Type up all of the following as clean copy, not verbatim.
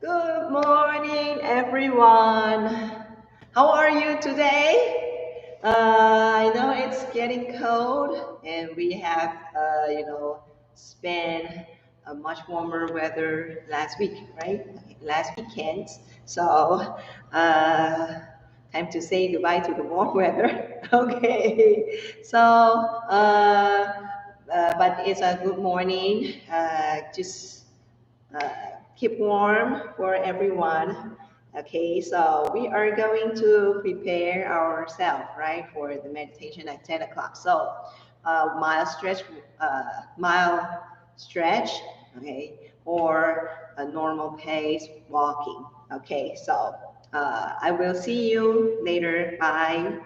Good morning, everyone. How are you today? I know it's getting cold, and we have, spent a much warmer weather last week, right? Last weekend. So, uh, time to say goodbye to the warm weather. Okay. But it's a good morning. Just uh, keep warm for everyone. Okay, so we are going to prepare ourselves, right, for the meditation at 10 o'clock. So, mild stretch, okay, or a normal pace walking. Okay, so I will see you later. Bye.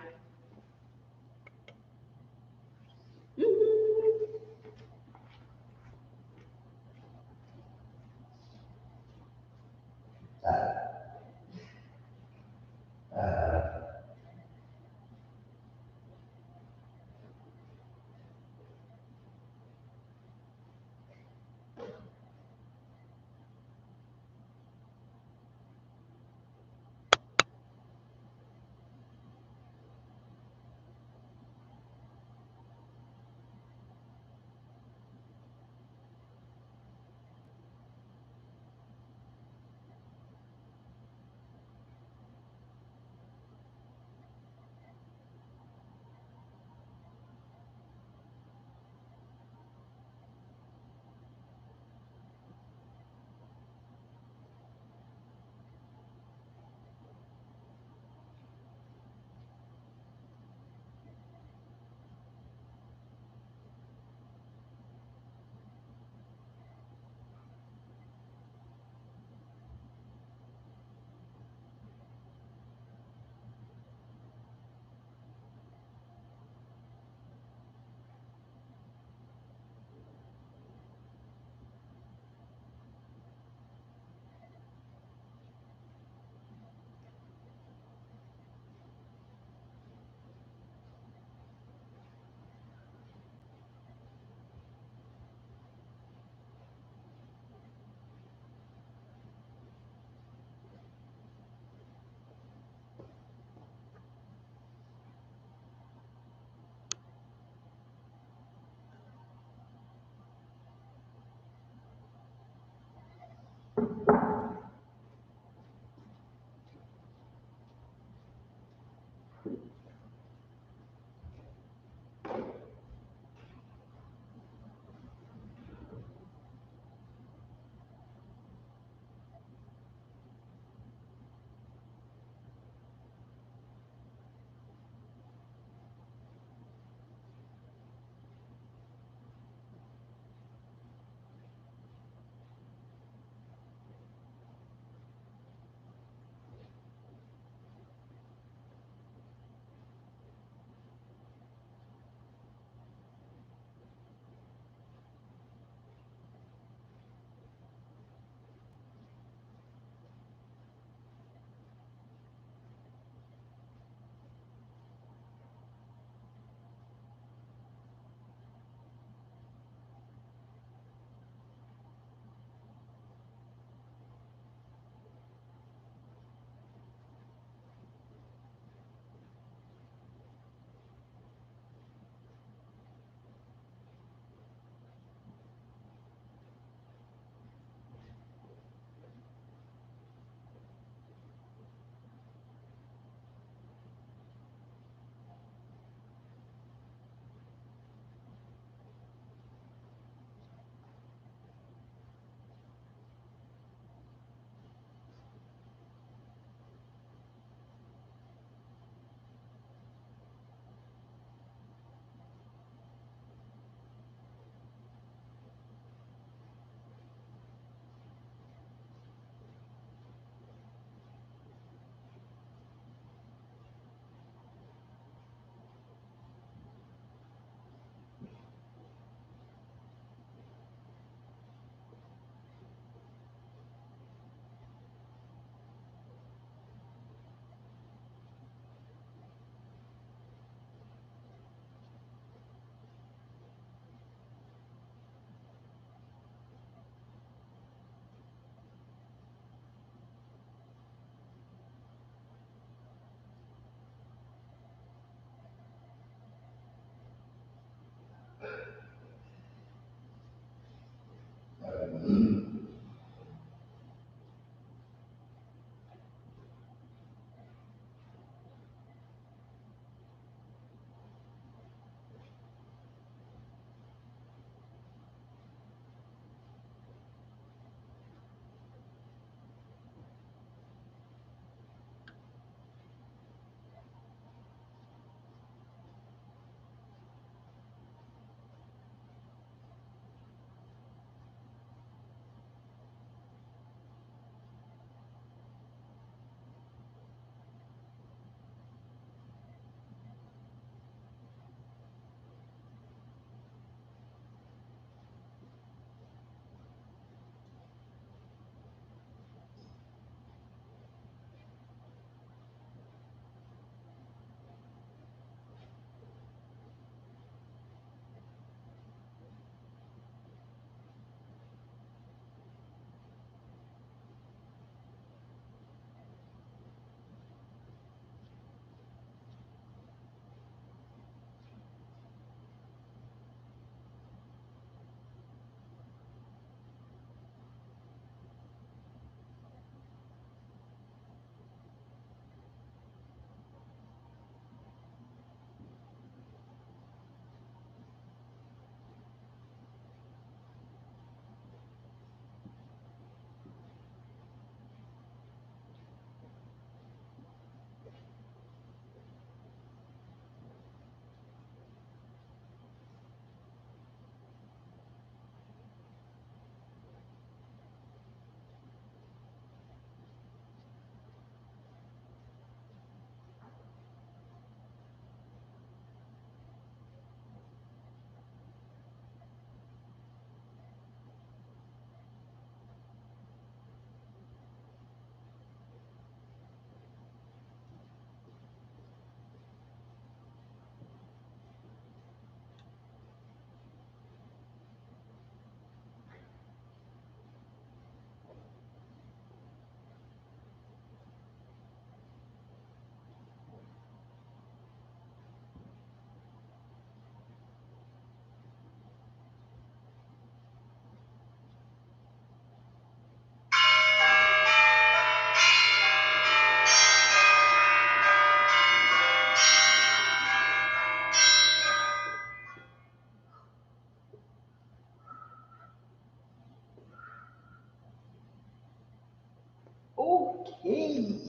Okay.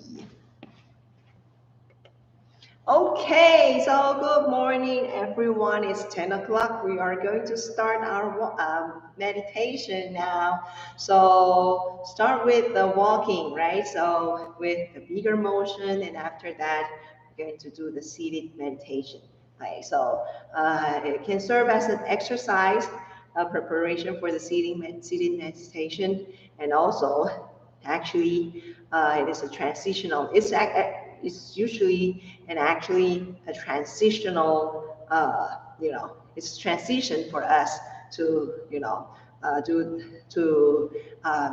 Okay, so good morning, everyone. It's 10 o'clock. We are going to start our meditation now. So, start with the walking, right? So, with the bigger motion, and after that, we're going to do the seated meditation. Okay, so it can serve as an exercise, preparation for the seated meditation, and also actually it is a transitional. It's usually and actually a transitional. It's transition for us to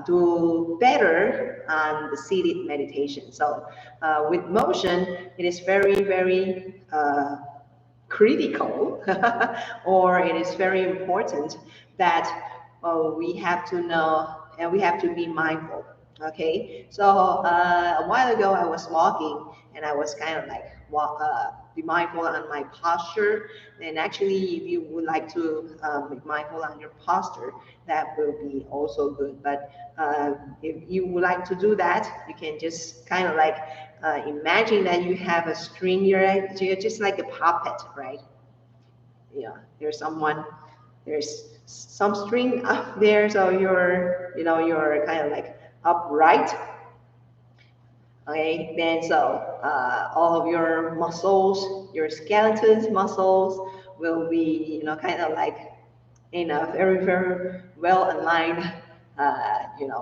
do better on the seated meditation. So with motion, it is very critical or it is very important that we have to know and we have to be mindful. Okay, so a while ago I was walking and I was kind of like be mindful on my posture. And actually, if you would like to be mindful on your posture, that will be also good. But if you would like to do that, you can just kind of like imagine that you have a string. You're just like a puppet, right? Yeah, there's some string up there, so you're kind of like upright. Okay, then so all of your muscles, your skeleton muscles will be, kind of like in a very well aligned,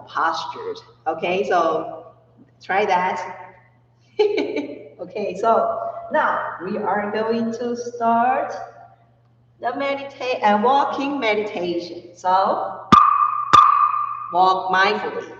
postures. Okay, so try that. Okay, so now we are going to start the walking meditation. So walk mindfully.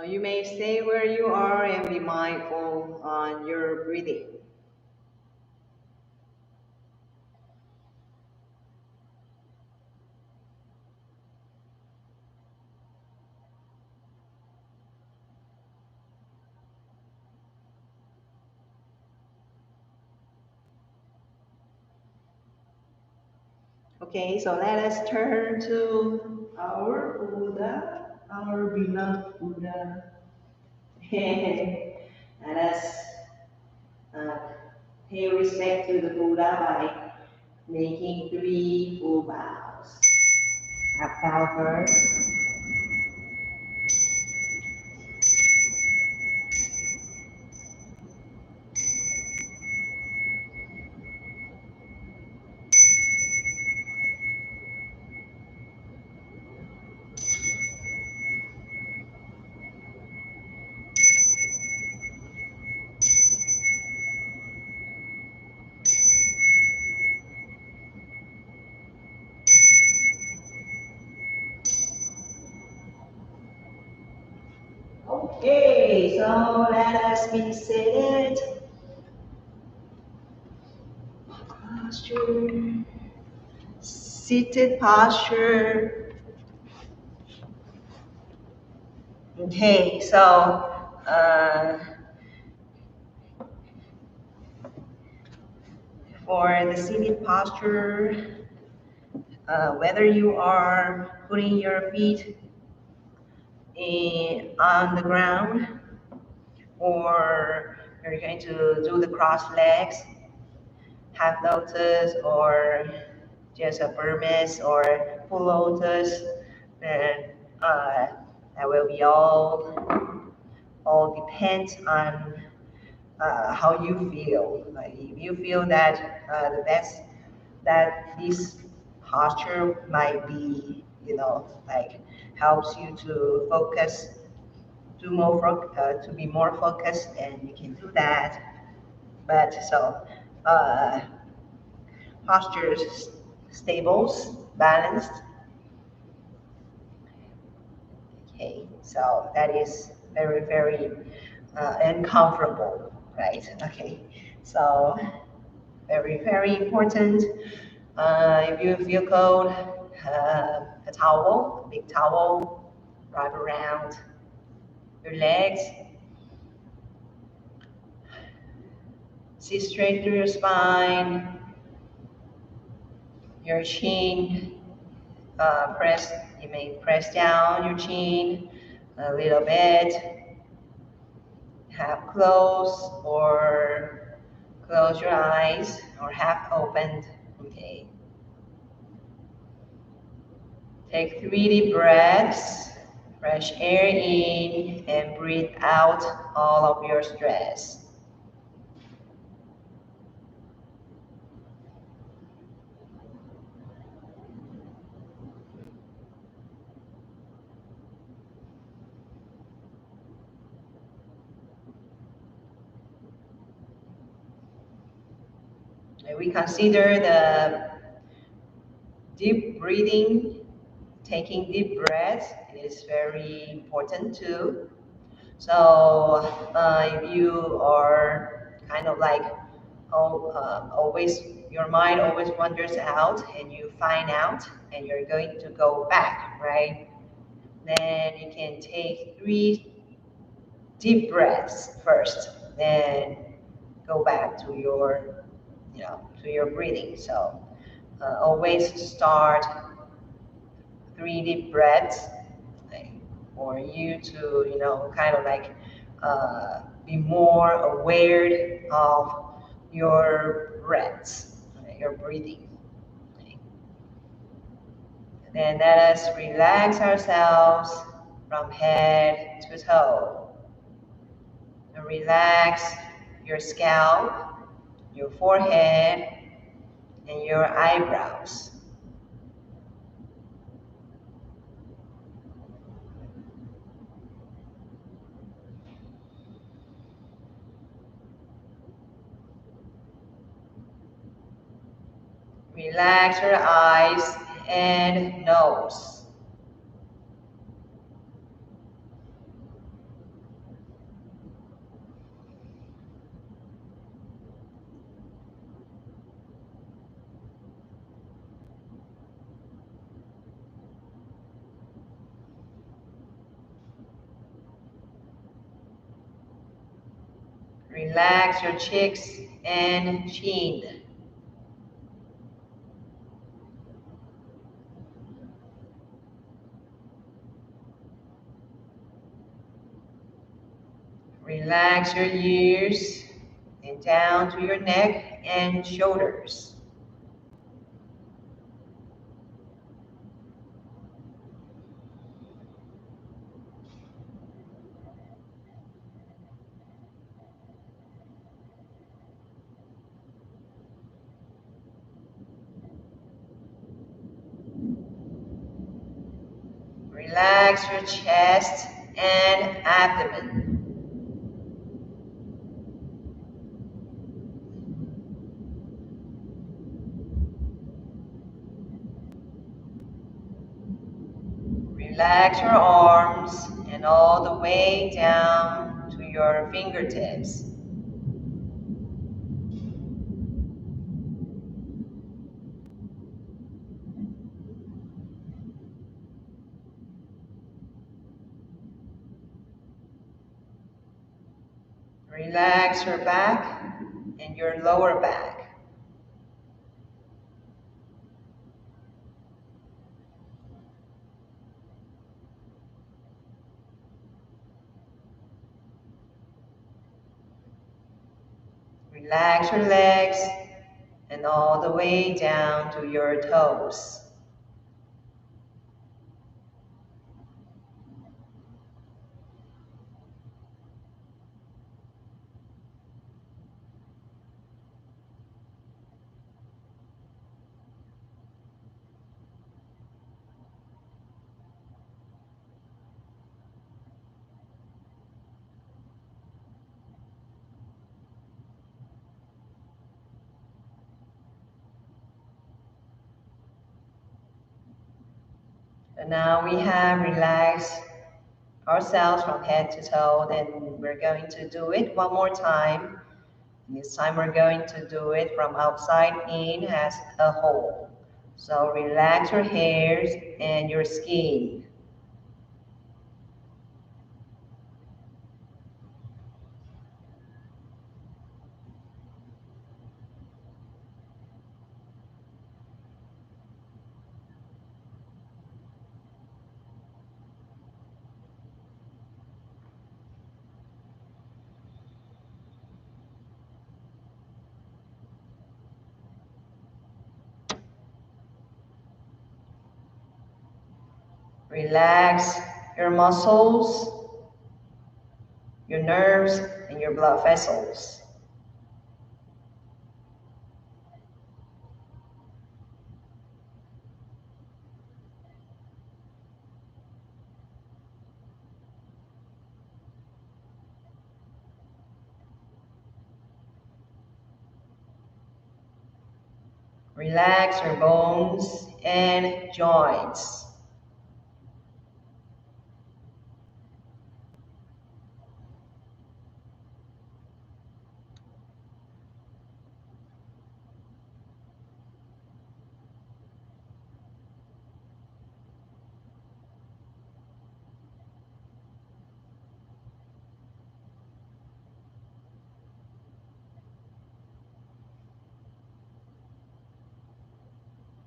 You may stay where you are and be mindful on your breathing. Okay, so let us turn to our Buddha, our beloved Buddha. Let us uh, pay respect to the Buddha by making three full bows. Up bow first. Okay, so let us be seated. Posture. Seated posture. Okay, so for the seated posture, whether you are putting your feet on the ground or you're going to do the cross legs, half lotus or just a Burmese or full lotus, then that will be all depends on how you feel. Like if you feel that the best that this posture might be, like helps you to focus, to be more focused, and you can do that. But so postures stables, balanced. Okay, so that is very, very uncomfortable, right? Okay, so very, very important. If you feel cold, a towel, a big towel, wrap around your legs. See straight through your spine, your chin. You may press down your chin a little bit. Half closed or close your eyes or half opened. Okay. Take 3 deep breaths, fresh air in, and breathe out all of your stress. And we consider the deep breathing, taking deep breaths is very important too. So if you are kind of like always, your mind always wanders out and you find out and you're going to go back, right? Then you can take 3 deep breaths first, then go back to your breathing. So always start 3 deep breaths, like, for you to, kind of like be more aware of your breaths, your breathing. Okay. Then let us relax ourselves from head to toe. And relax your scalp, your forehead, and your eyebrows. Relax your eyes and nose. Relax your cheeks and chin. Relax your ears and down to your neck and shoulders. Relax your chest and abdomen. Relax your arms and all the way down to your fingertips. Relax your back and your lower back. Relax your legs and all the way down to your toes. And now we have relaxed ourselves from head to toe, then we're going to do it one more time. And this time we're going to do it from outside in as a whole. So relax your hairs and your skin. Relax your muscles, your nerves, and your blood vessels. Relax your bones and joints.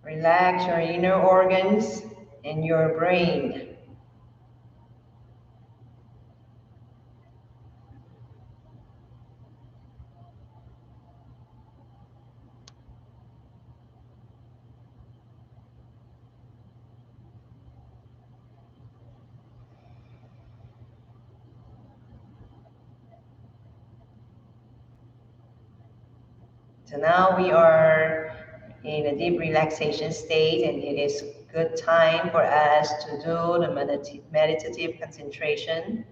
Relax your inner organs and your brain. So now we are in a deep relaxation state, and it is good time for us to do the meditative concentration.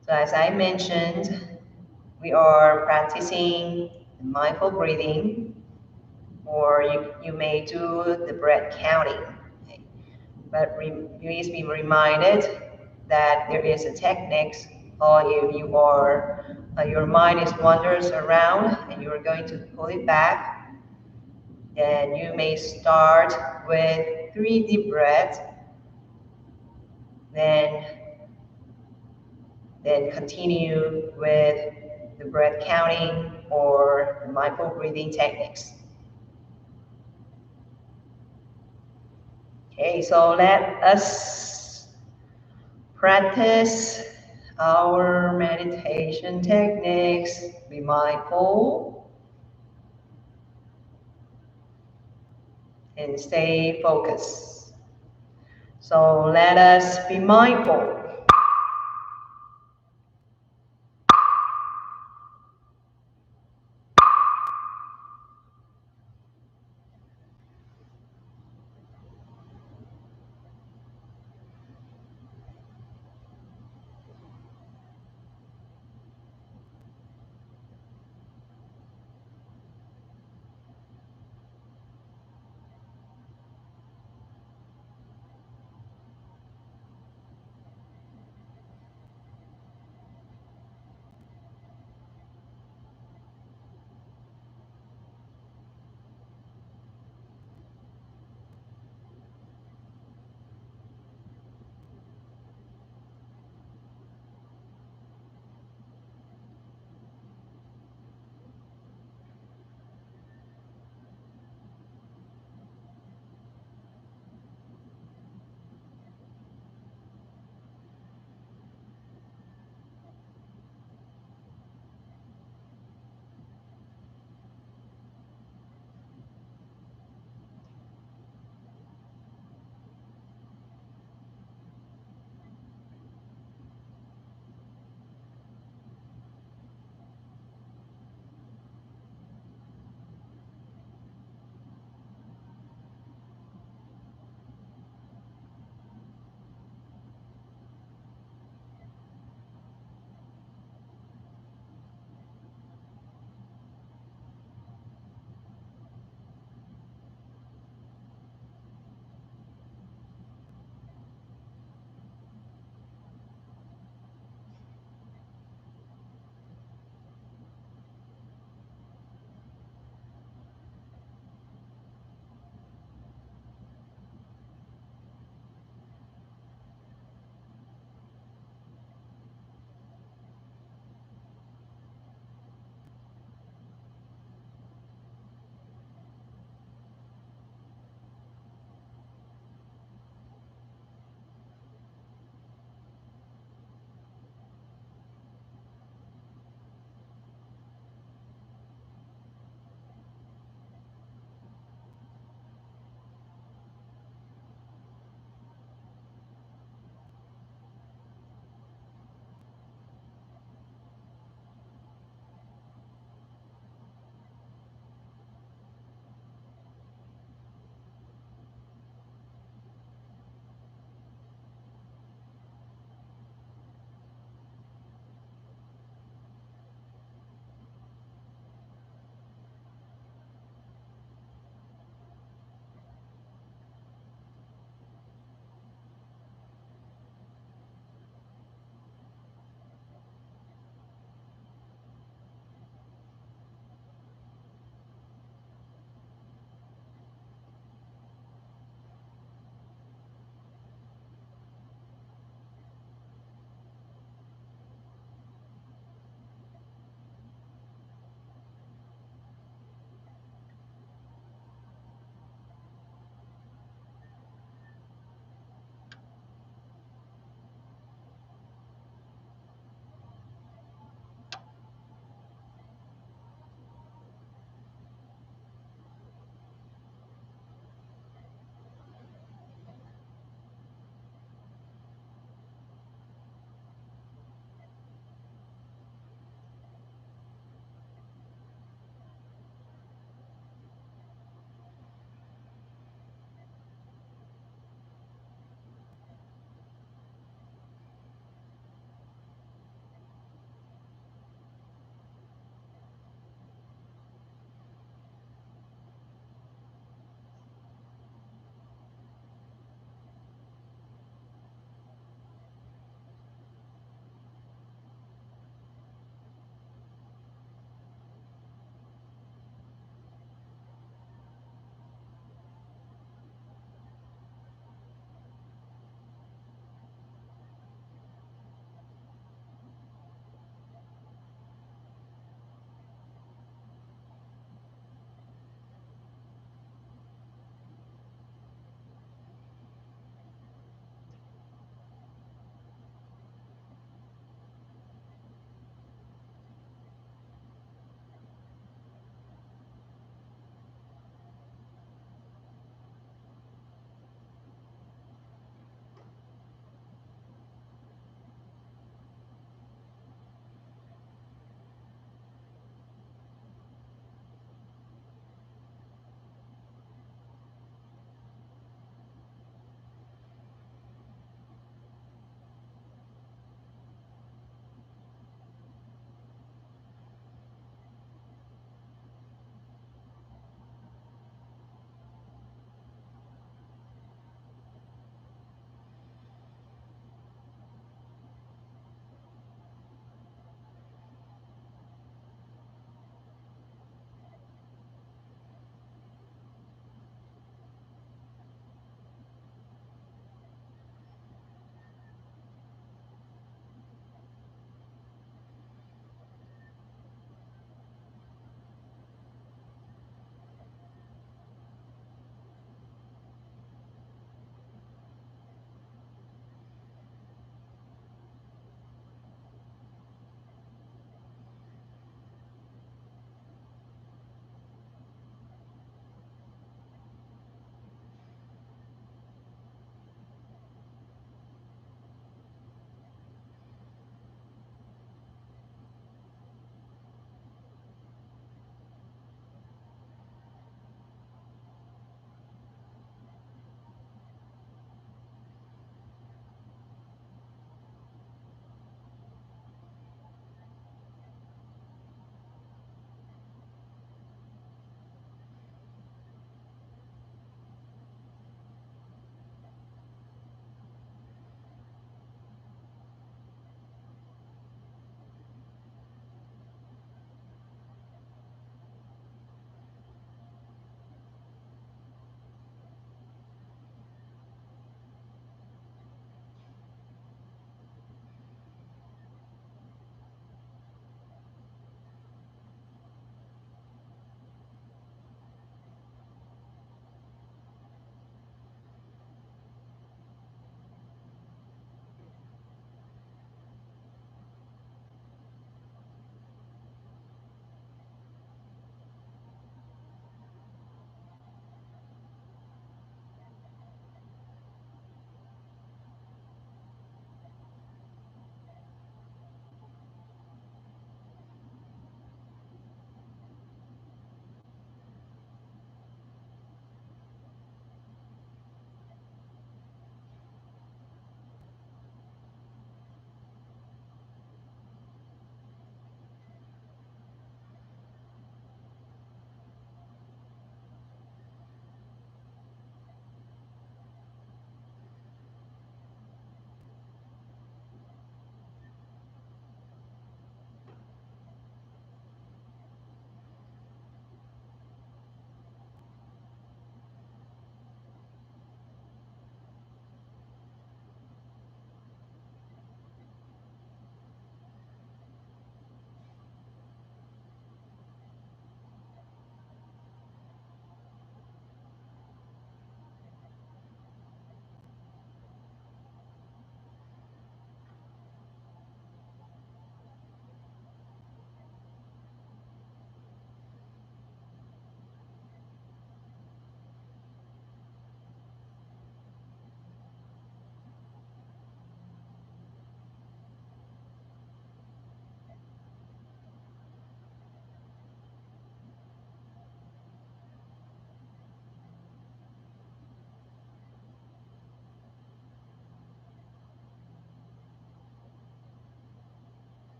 So as I mentioned, we are practicing mindful breathing, or you may do the breath counting. Okay. But please be reminded that there is a technique, or if you are, your mind is wanders around and you are going to pull it back, then you may start with 3 deep breaths, then continue with the breath counting or the mindful breathing techniques. Okay, so let us practice our meditation techniques. Be mindful and stay focused. So let us be mindful.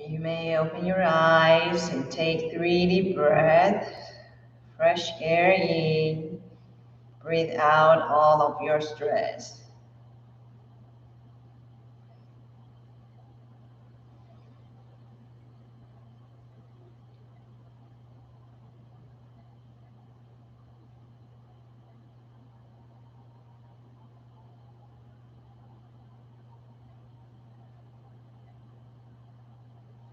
You may open your eyes and take 3 deep breaths. Fresh air in. Breathe out all of your stress.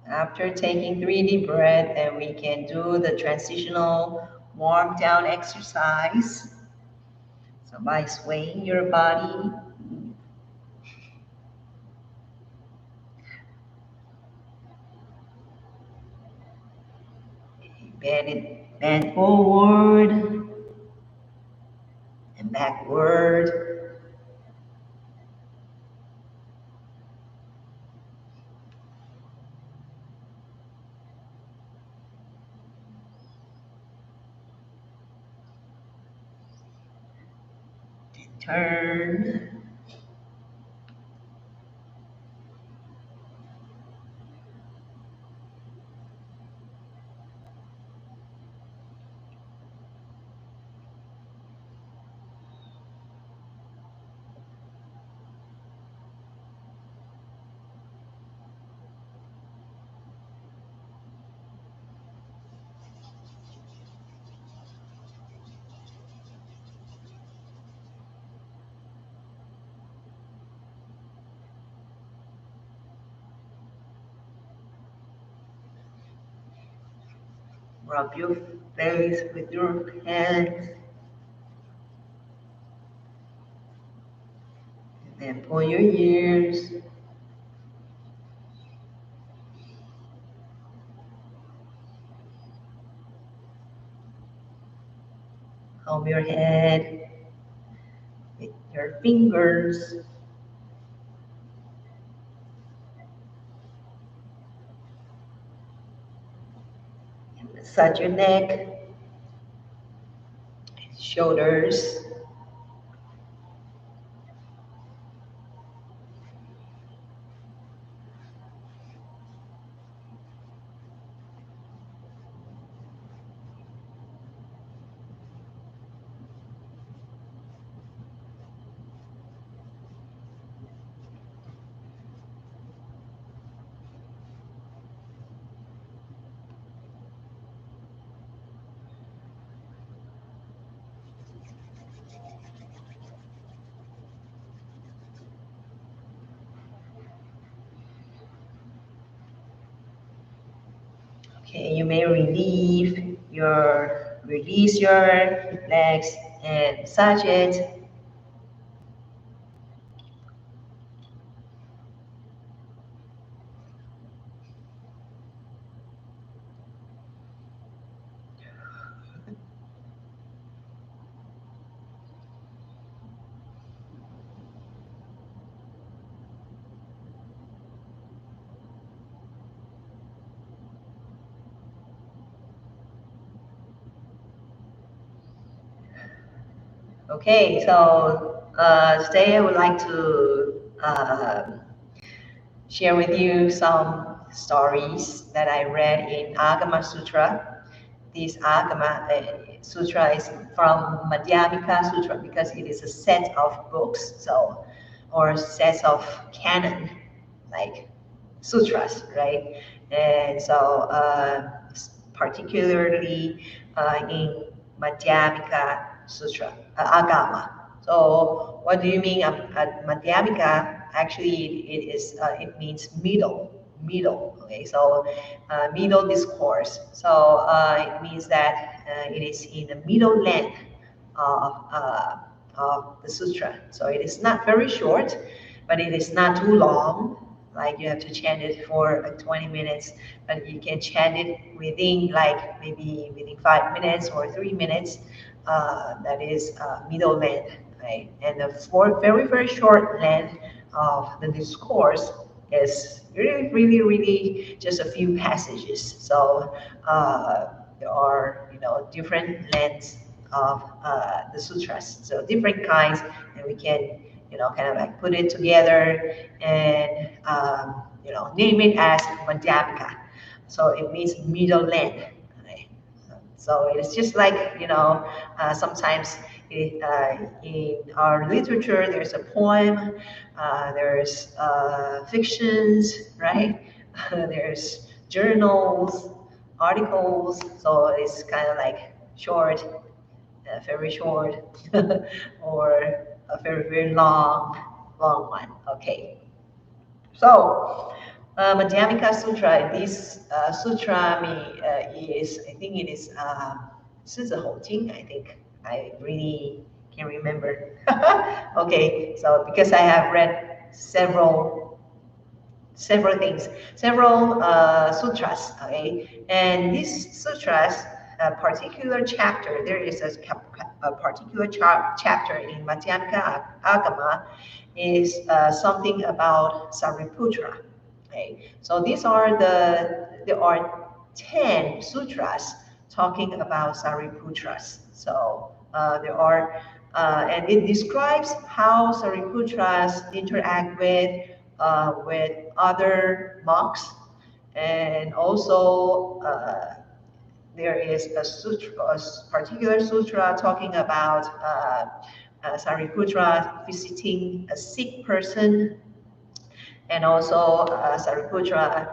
After taking 3 deep breaths, then we can do the transitional warm down exercise. So by swaying your body, bend forward and backward. Turn. Rub your face with your hands. And then pull your ears. Comb your head with your fingers. And massage your neck, shoulders. Okay, you may release your legs and massage it. Okay, so today I would like to share with you some stories that I read in Agama Sutra. This Agama Sutra is from Madhyamika Sutra because it is a set of books, so or sets of canon, like sutras, right? And so, particularly in Madhyamika Sutra, Agama. So, what do you mean Madhyamika? Actually, it means middle. Okay, so middle discourse. So it means that it is in the middle length of the sutra. So it is not very short, but it is not too long. Like you have to chant it for like 20 minutes, but you can chant it within like maybe within 5 minutes or 3 minutes. That is middle length, right? And the very short length of the discourse is really just a few passages. So there are different lengths of the sutras, so different kinds, and we can kind of like put it together and name it as Madhyamika. So it means middle lane. Okay? So it's just like, sometimes in our literature, there's a poem, there's fictions, right? There's journals, articles. So it's kind of like short, very short, or a very, very long one. Okay. So, Madhyamika Sutra, this sutra is, I think it is Jing, I think. I really can't remember. Okay, so because I have read several things, several sutras, okay? And these sutras, a particular chapter, there is a particular chapter in Madhyamaka Agama is something about Sariputra. Okay, so there are 10 sutras talking about Sariputras. So and it describes how Sariputras interact with other monks, and also there is a particular sutra talking about Sariputra visiting a sick person, and also Sariputra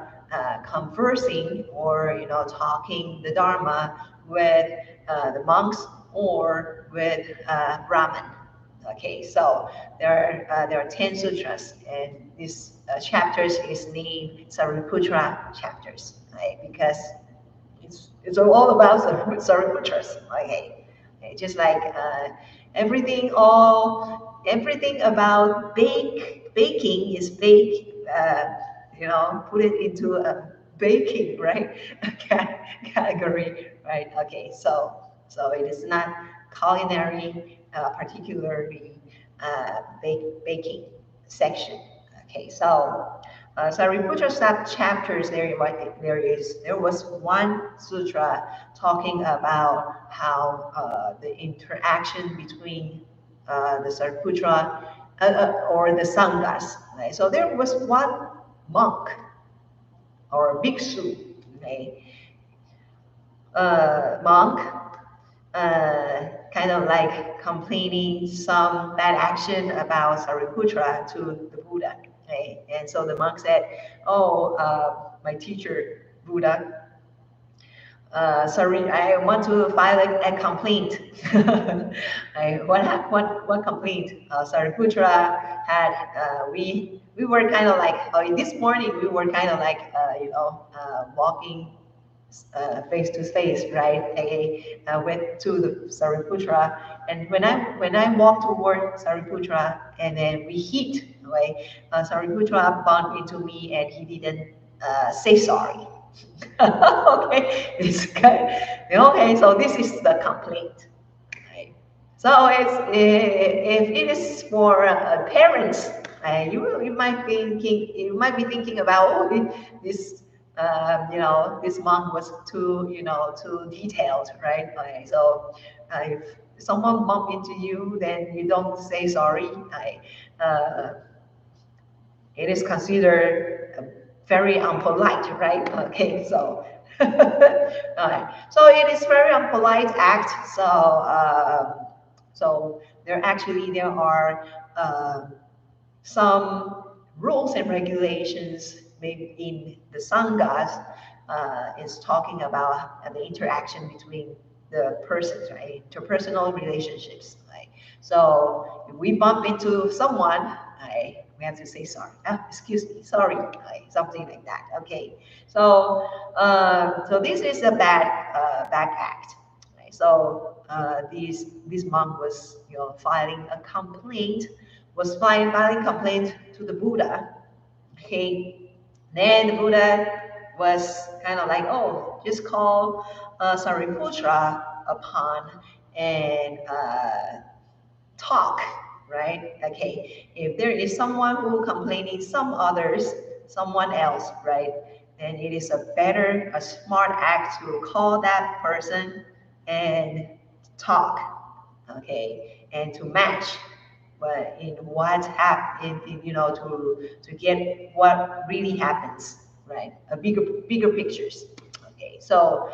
conversing or talking the Dharma with the monks or with Brahman. Okay, so there are 10 sutras, and this chapters is named Sariputra chapters, right? Because it's all about Sariputras. Okay, okay, just like everything about baking is put it into a baking, right? Category, right? Okay, so it is not culinary, particularly baking section. Okay, so Sariputta chapters there was one sutra talking about how the interaction between the Sariputta or the sanghas. Right? So there was one monk or bhiksu, okay, monk, kind of like complaining some bad action about Sariputra to the Buddha. Okay? And so the monk said, "Oh, my teacher, Buddha, sorry, I want to file a complaint." What complaint? Sariputra had, we were kind of like, this morning we were kind of like, walking face to face, right? I went to the Sariputra, and when I walked toward Sariputra, and then we hit, right? Sariputra bumped into me, and he didn't say sorry. Okay, okay. So this is the complaint. Right? So if it is for parents, you might be thinking about, this this monk was too detailed, right? Okay, so if someone bump into you, then you don't say sorry. Uh, it is considered very unpolite, right? Okay, so so it is very unpolite act. So there are some rules and regulations maybe in the sanghas is talking about the interaction between the persons, right? Interpersonal relationships, right? So if we bump into someone, right, we have to say sorry. Excuse me, sorry, right? Something like that. Okay. So this is a bad act. Right? So this monk was filing a complaint, to the Buddha. Okay, then the Buddha was kind of like, oh, just call Sariputra upon and talk, right? Okay, if there is someone who complaining someone else, right? Then it is a smart act to call that person and talk, okay, and to match in what happened, to get what really happens, right? A bigger pictures. Okay, so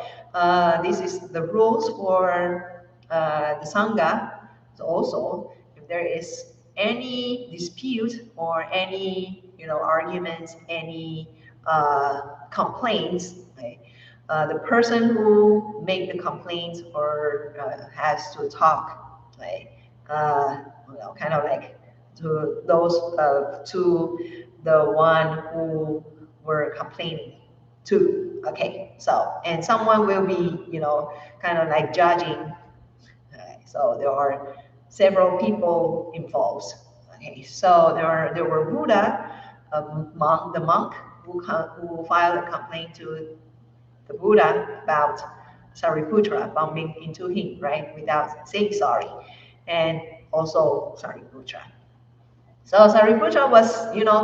this is the rules for the sangha. So also, if there is any dispute or any arguments, any complaints, okay, the person who made the complaints or has to talk, right? Kind of like to those to the one who were complaining to. Okay, so and someone will be kind of like judging. So there are several people involved. Okay, so there were Buddha, the monk who filed a complaint to the Buddha about Sariputra bumping into him, right, without saying sorry, and also Sariputra. So Sariputra was,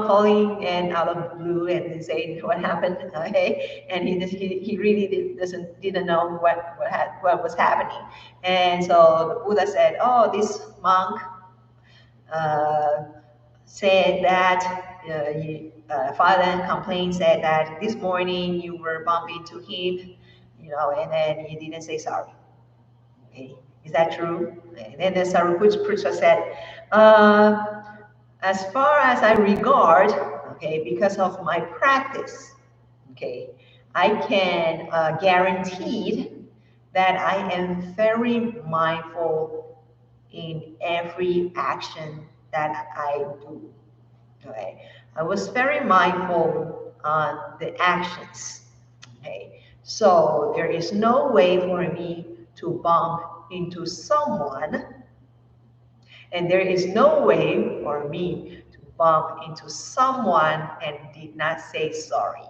calling and out of the blue and saying what happened, okay, and he really didn't know what was happening, and so the Buddha said, "Oh, this monk uh, said that father complained, said that this morning you were bumping into him, and then you didn't say sorry. Okay, is that true?" And then the Sariputra said, "As far as I regard, okay, because of my practice, okay, I can guarantee that I am very mindful in every action that I do. Okay, I was very mindful on the actions. Okay, so there is no way for me to bump into someone, and there is no way for me to bump into someone and did not say sorry."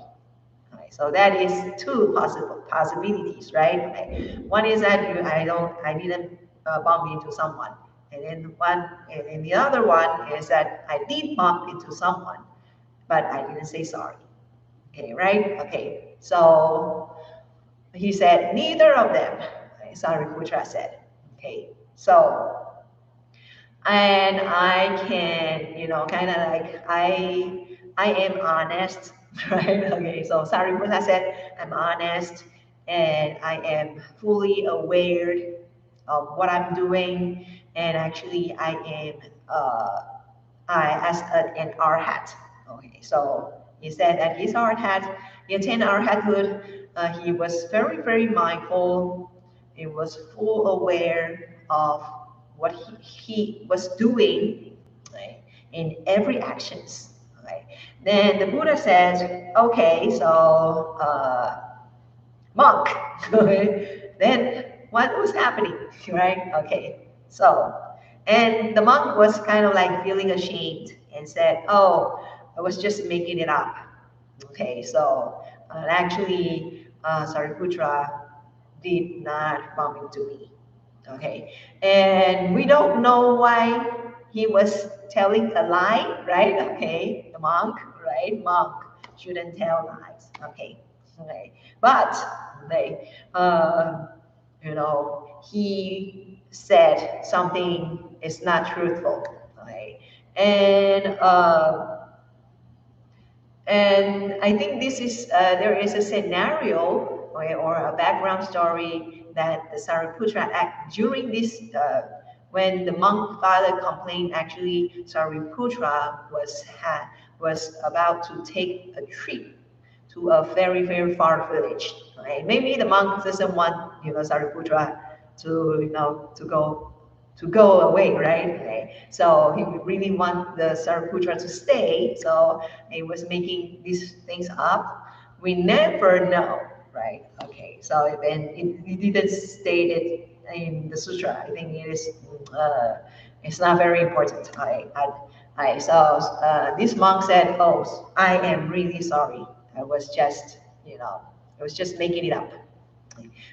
Okay, so that is two possible possibilities, right? Okay. One is that I didn't bump into someone, and then the other one is that I did bump into someone, but I didn't say sorry. Okay, right? Okay, so he said neither of them. Okay, Sariputra said. Okay, so and I can, kind of like I am honest, right? Okay, so Sariputta said, "I'm honest, and I am fully aware of what I'm doing, and actually I am as an arhat." Okay, so he said that his arhat, he attained arhathood. He was very mindful. He was full aware of what he was doing, right, in every actions. Right. Then the Buddha says, "Okay, so monk." Okay. Then what was happening, right? Okay, so and the monk was kind of like feeling ashamed and said, "Oh, I was just making it up." Okay, so actually, Sariputra did not bump into me. Okay, and we don't know why he was telling a lie, right? Okay, the monk, right? Monk shouldn't tell lies. Okay, okay, but they, he said something is not truthful. Okay, and and I think this is there is a scenario, okay, or a background story that the Sariputra act during this when the monk filed a complaint. Actually, Sariputra was about to take a trip to a very far village. Right? Maybe the monk doesn't want Sariputra to to go away, right? Okay. So he really want the Sariputra to stay. So he was making these things up. We never know, right? Okay. So then it didn't state it in the sutra. I think it's not very important. So this monk said, "Oh, I am really sorry. I was just, I was just making it up."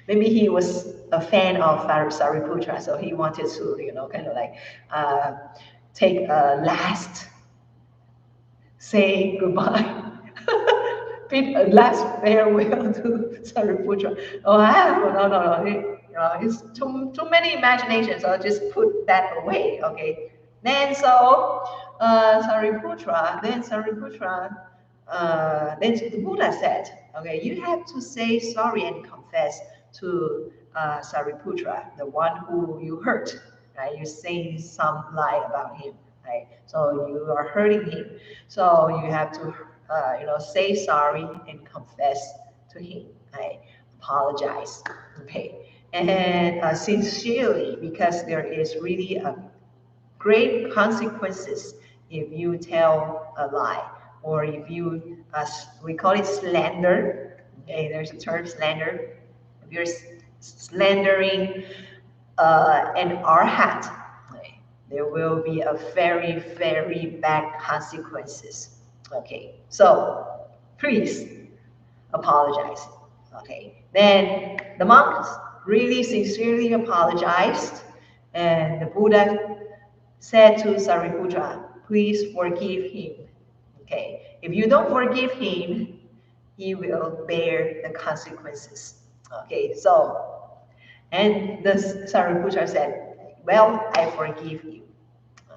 Maybe he was a fan of Sariputra, so he wanted to, kind of like uh, take a last say goodbye, bid a last farewell to Sariputra. Oh, no, it's too many imaginations. I'll just put that away. Okay, Then so Sariputra, then the Buddha said, okay, you have to say sorry and confess to Sariputra, the one who you hurt, right? You say some lie about him, right? So you are hurting him. So you have to, say sorry and confess to him, right? Apologize, okay? And sincerely, because there is really a great consequences if you tell a lie or if you, we call it slander. Okay, there's a term slander. If you're slandering an arhat, okay, there will be a very, very bad consequences. Okay, so please apologize. Okay, then the monks really sincerely apologized, and the Buddha said to Sariputra, please forgive him. Okay, if you don't forgive him, he will bear the consequences. Okay, so, and the Sariputra said, well, I forgive you.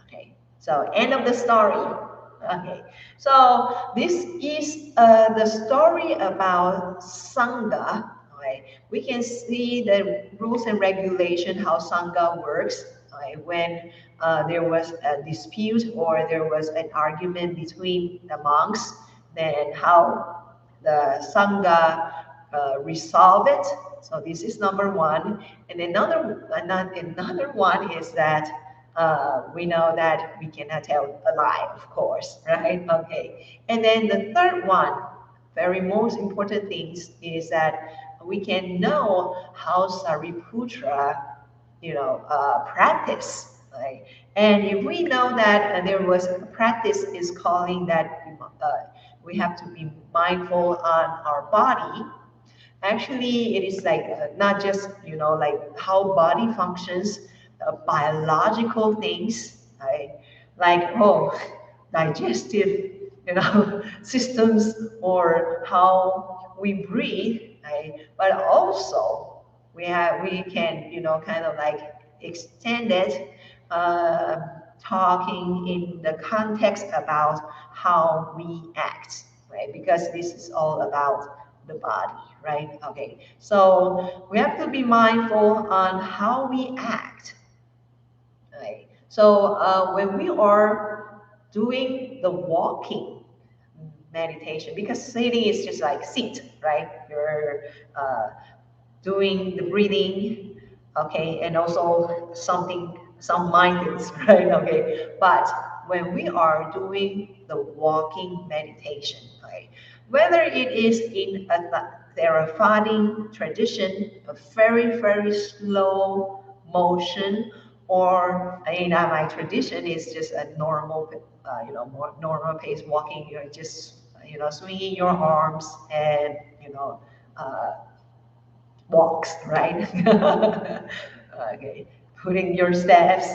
Okay, so end of the story. Okay, so this is the story about Sangha. Okay, we can see the rules and regulation how Sangha works. Okay, when there was a dispute or there was an argument between the monks, then how the Sangha resolve it. So this is number one. And another one is that we know that we cannot tell a lie, of course, right? Okay. And then the third one, very most important things is that we can know how Sariputra, practice. Right? And if we know that there was a practice is calling that we have to be mindful on our body. Actually, it is like not just like how body functions, biological things, right? Like digestive, systems or how we breathe, right? But also we can kind of like extend it, uh, talking in the context about how we act, right? Because this is all about the body, right? Okay, so we have to be mindful on how we act, right? So when we are doing the walking meditation, because sitting is just like sit, right? You're doing the breathing, okay, and also some mindfulness, right? Okay, but when we are doing the walking meditation, right, whether it is in a Theravada tradition, a very, very slow motion, or in my tradition is just a normal, more normal pace walking. You're just, swinging your arms and, uh, walks, right? Okay, putting your steps,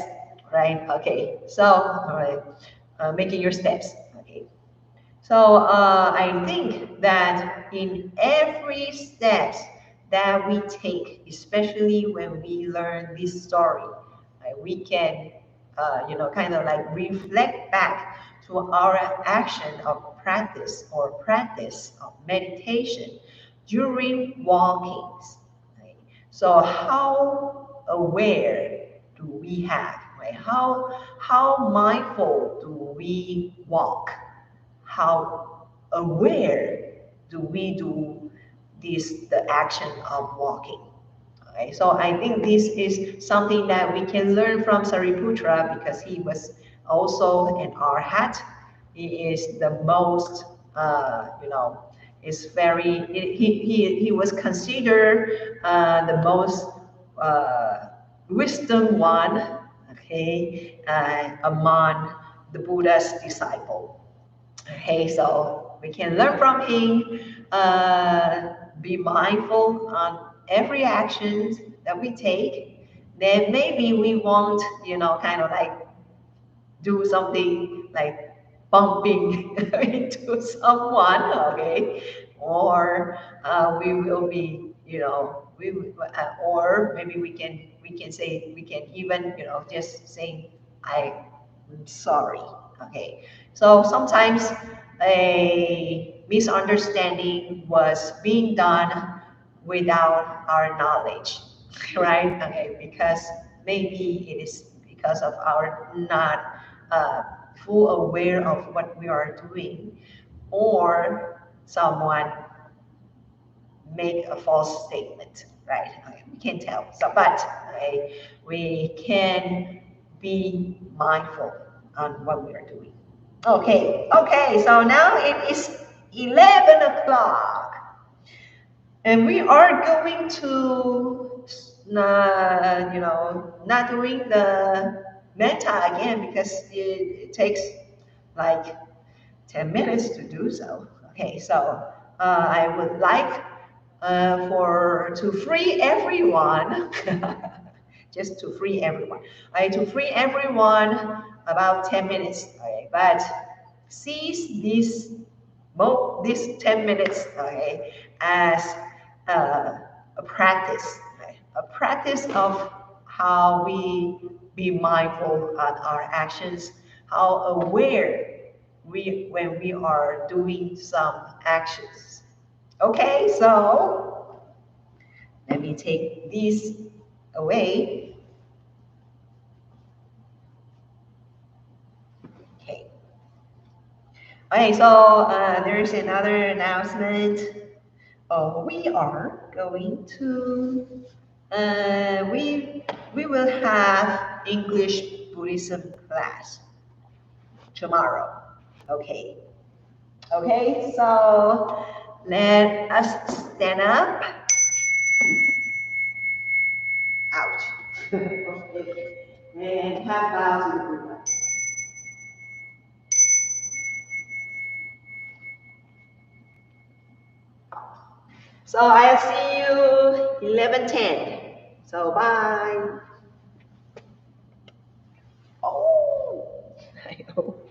right? Okay, so, all right, making your steps, okay. So I think that in every step that we take, especially when we learn this story, right, we can, kind of like reflect back to our action of practice or practice of meditation during walkings. Right? So how aware do we have? Right? How mindful do we walk? How aware do we do the action of walking? Okay, so I think this is something that we can learn from Sariputra because he was also an arhat. He is the most, is very, he was considered the most wisdom one, okay, among the Buddha's disciple. Okay, so we can learn from him, be mindful on every action that we take. Then maybe we won't, kind of like do something like bumping into someone, okay? Or we will be, or maybe we can say we can even, just saying I sorry. Okay. So sometimes a misunderstanding was being done without our knowledge, right? Okay, because maybe it is because of our not uh, full aware of what we are doing, or someone make a false statement, right? Okay, we can tell. So, but okay, we can be mindful on what we are doing. Okay, okay. So now it is 11 o'clock, and we are going to, not doing the meta again because it takes like 10 minutes to do so. Okay, so I would like for to free everyone, just to free everyone. Okay, to free everyone about 10 minutes. Okay, but seize this 10 minutes, okay, as uh, a practice, okay, a practice of how we be mindful of our actions, how aware we when we are doing some actions. Okay, so let me take these away. Okay. Okay, so there's another announcement. We are going to we will have English Buddhism class tomorrow. Okay. Okay, so let us stand up. Ouch. Okay. And half bow to the Buddha. So I'll see you 11:10. So bye. Oh, I know.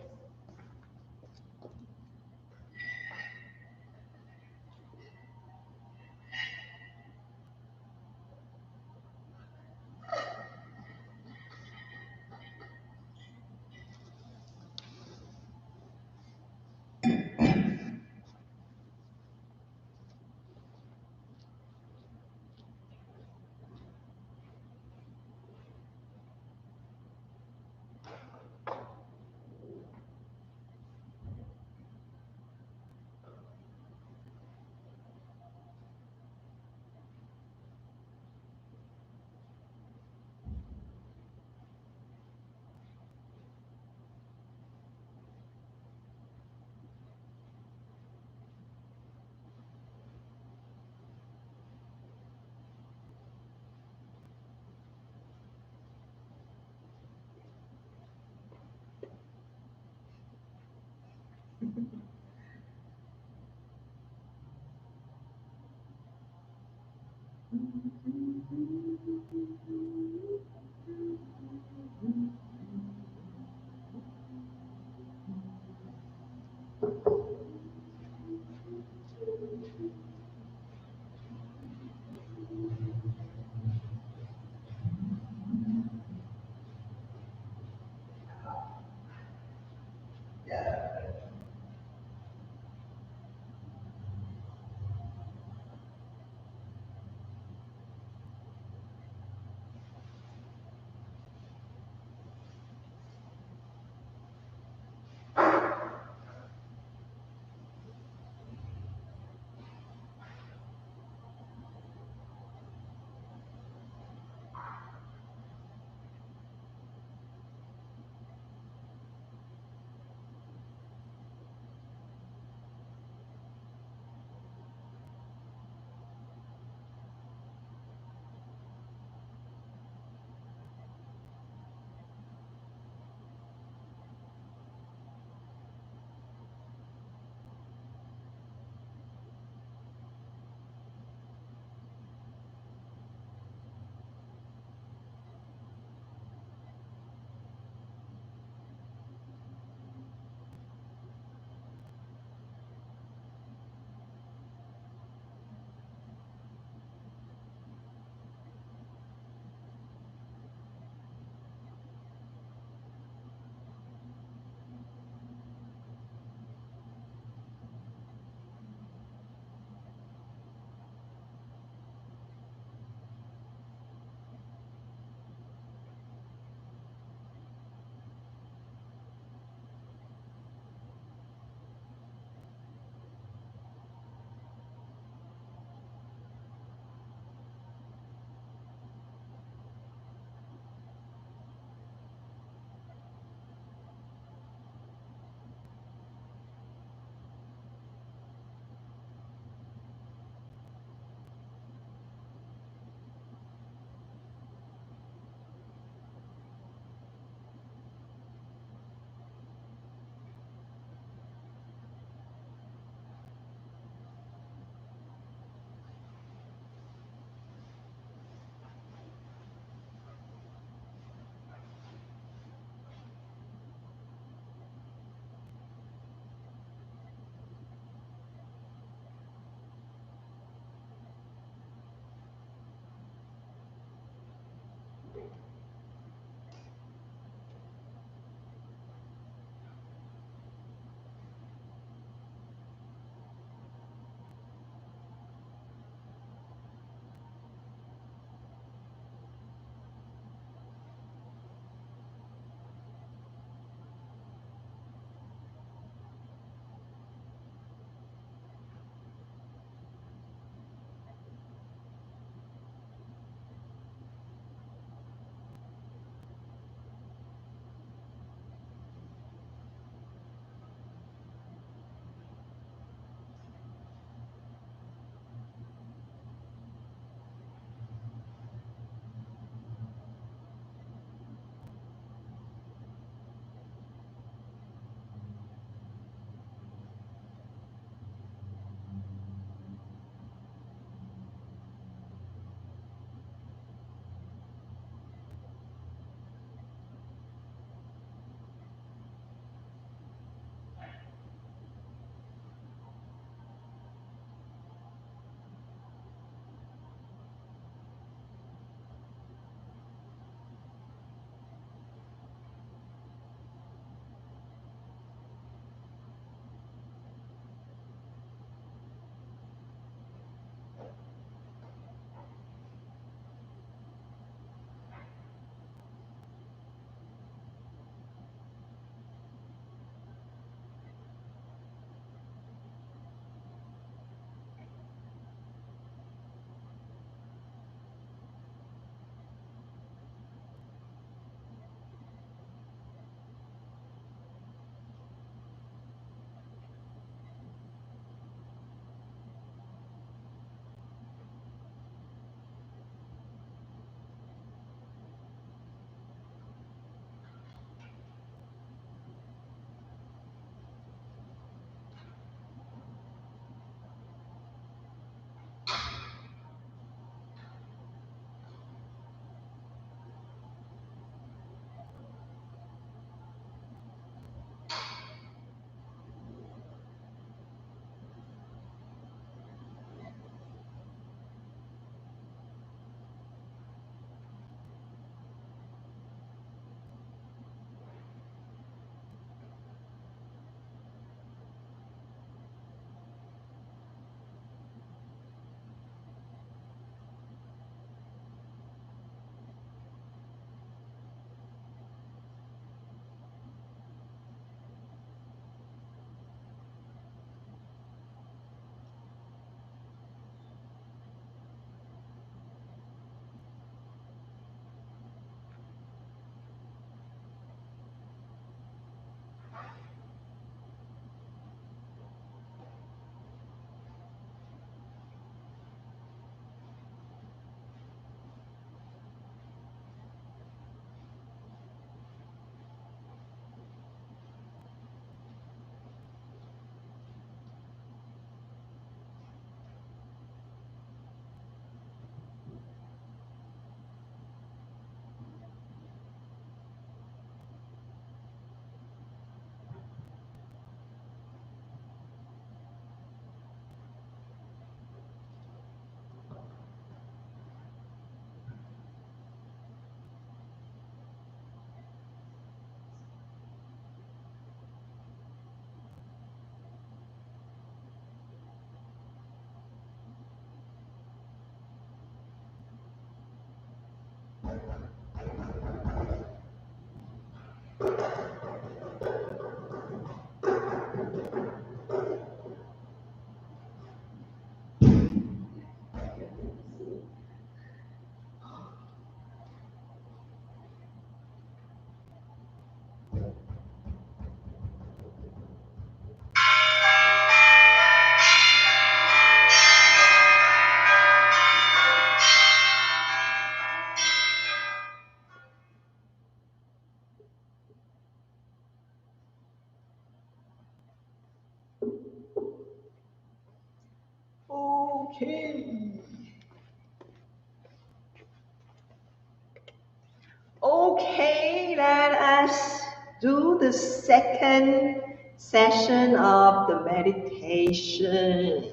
Okay, let us do the second session of the meditation.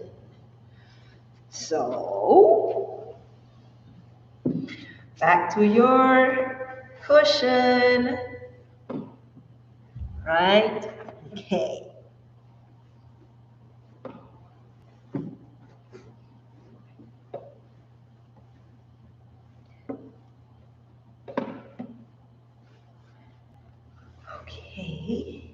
So, back to your cushion, right? Okay. Okay.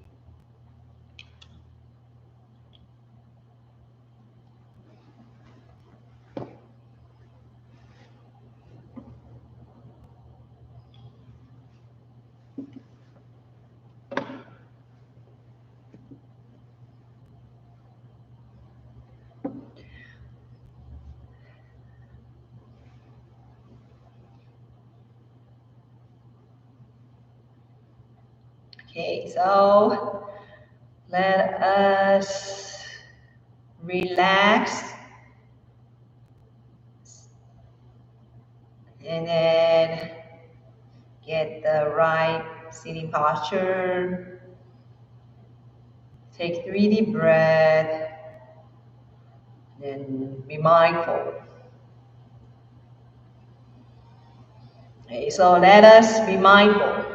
Okay, so let us relax and then get the right sitting posture. Take 3 deep breaths, then be mindful. Okay, so let us be mindful.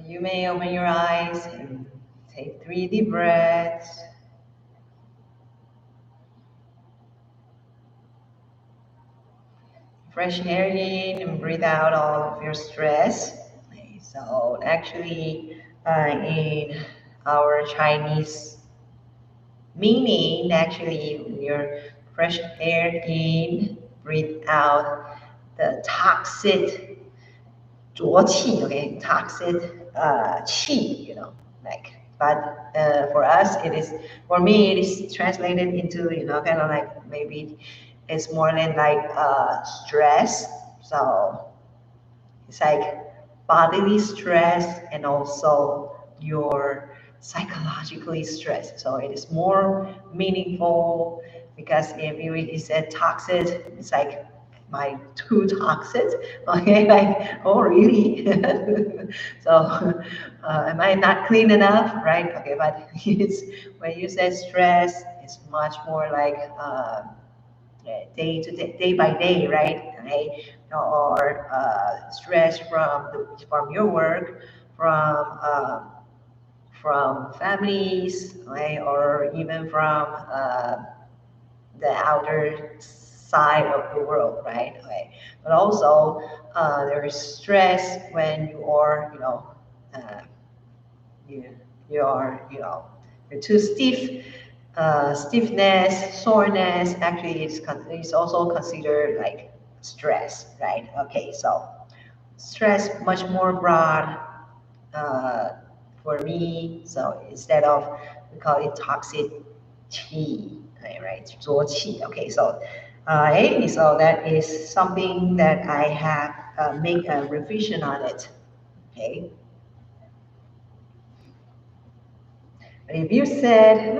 You may open your eyes and take 3 deep breaths. Fresh air in and breathe out all of your stress. Okay, so actually, in our Chinese meaning, actually, when you're fresh air in, breathe out the toxic 浊气, okay, toxic 气, like. But for us, for me, it is translated into, kind of like maybe it's more than like stress. So it's like bodily stress and also your psychologically stress. So it is more meaningful because if you said toxic, it's like, am I too toxic? Okay, like, oh really? So am I not clean enough? Right? Okay, but it's when you say stress, it's much more like day by day, right? Okay? Or stress from your work, from families, right? Or even from the outer side of the world, right? Okay. But also there is stress when you are, uh, you you are, you're too stiff. Stiffness, soreness, actually it's also considered like stress, right? Okay, so stress much more broad uh, for me. So instead of, we call it toxic qi, right? 浊气. Okay, so so that is something that I have make a revision on it. Okay. But if you said,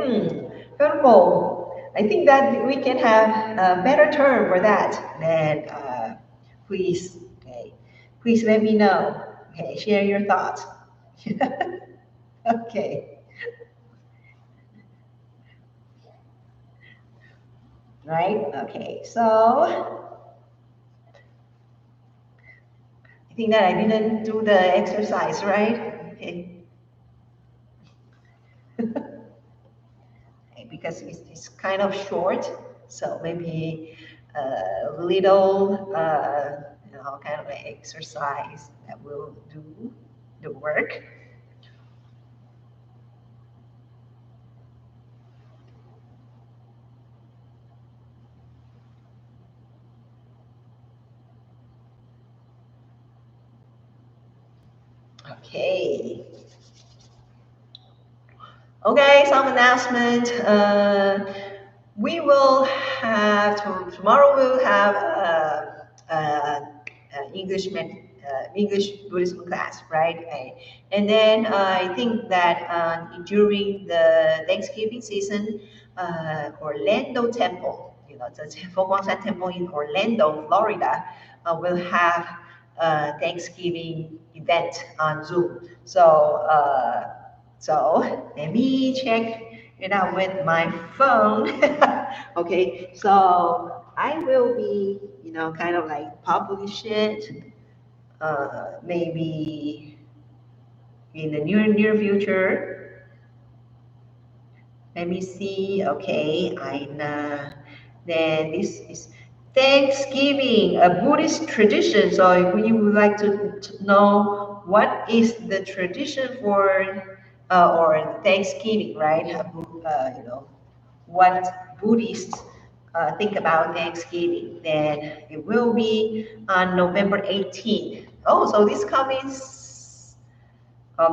Purple, I think that we can have a better term for that, then please, okay, please let me know. Okay, share your thoughts. Okay, right? Okay, so I think that I didn't do the exercise, right? Okay. Because it's kind of short, so maybe a little, kind of an exercise that will do the work. Okay. Okay, some announcement. We will have tomorrow. We'll have English Buddhism class, right? Okay. And then I think that during the Thanksgiving season, Orlando Temple, the Foguangsan Temple in Orlando, Florida, will have a Thanksgiving event on Zoom. So let me check it out with my phone. Okay, so I will be, kind of like publish it, maybe in the near future. Let me see. Okay, then this is Thanksgiving, a Buddhist tradition. So if you would like to know what is the tradition for or Thanksgiving, right? What Buddhists think about Thanksgiving, then it will be on November 18th. Oh, so this coming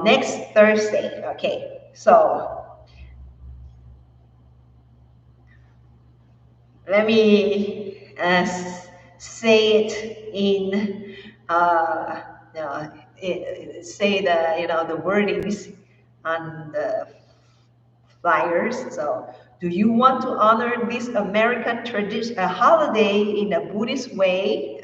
next Thursday. Okay, so let me say it in say the wordings on the flyers. So, do you want to honor this American tradition, a holiday in a Buddhist way?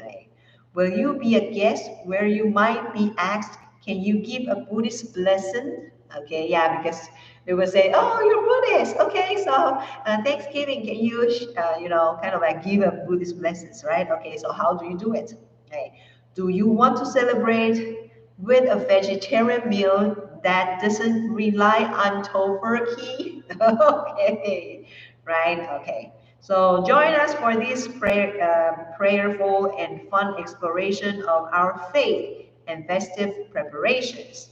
Will you be a guest where you might be asked, can you give a Buddhist blessing? Okay, yeah, because they will say, oh, you're Buddhist. Okay, so Thanksgiving, can you, kind of like give a Buddhist blessings, right? Okay, so how do you do it? Okay, do you want to celebrate with a vegetarian meal that doesn't rely on tofurkey. Okay, right? Okay. So join us for this prayerful and fun exploration of our faith and festive preparations.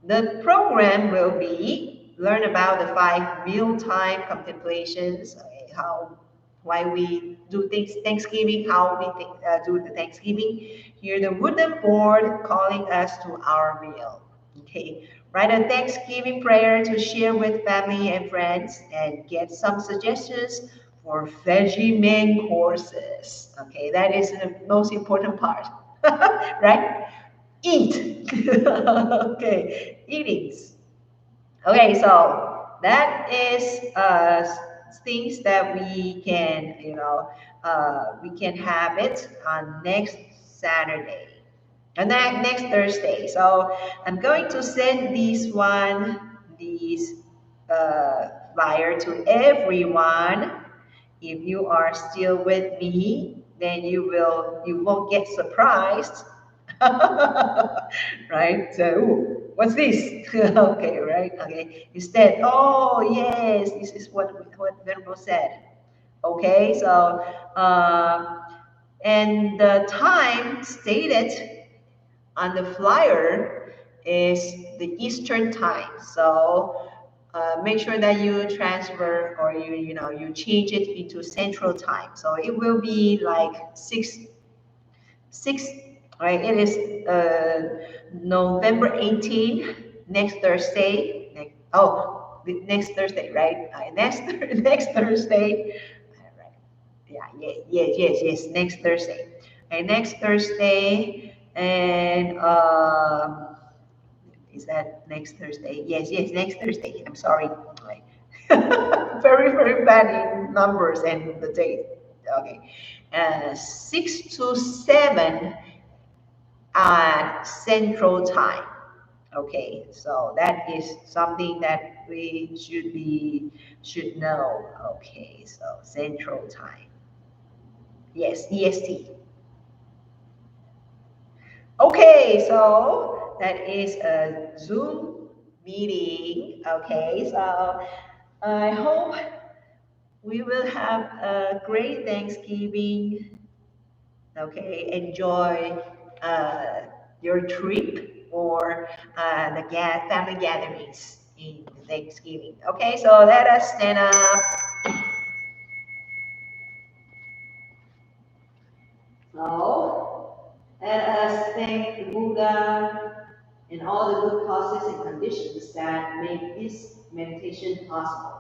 The program will be learn about the five mealtime contemplations, okay, how why we do things Thanksgiving, how we do the Thanksgiving. Hear the wooden board calling us to our meal. Okay, write a Thanksgiving prayer to share with family and friends, and get some suggestions for veggie main courses. Okay, that is the most important part, right? Eat. Okay, eatings. Okay, so that is things that we can, we can have it on next Saturday, and next Thursday. So I'm going to send these flyer to everyone. If you are still with me, then you won't get surprised. Right? So, ooh, what's this? Okay, right? Okay. Instead, oh yes, this is what Venerable said. Okay, so and the time stated on the flyer is the Eastern time. So make sure that you transfer, or you change it into Central time. So it will be like six. Right? It is November 18th, next Thursday. Next Thursday, right? Next Thursday. Right. Yeah, yes. Next Thursday. Okay, next Thursday, and is that next Thursday? Yes, next Thursday. I'm sorry. Right. Very bad in numbers and the date. Okay, 6 to 7 at Central Time. Okay, so that is something that we should know. Okay, so Central Time. Yes, EST. Okay, so that is a Zoom meeting. Okay, so I hope we will have a great Thanksgiving. Okay, enjoy uh, your trip, or the family gatherings in Thanksgiving. Okay, so let us stand up. So let us thank the Buddha and all the good causes and conditions that make this meditation possible.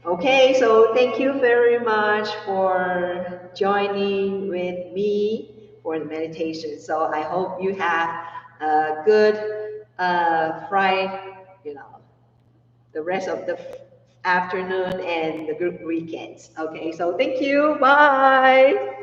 Okay, so thank you very much for joining with me for the meditation. So I hope you have a good Friday, the rest of the afternoon and the good weekends. Okay, so thank you. Bye.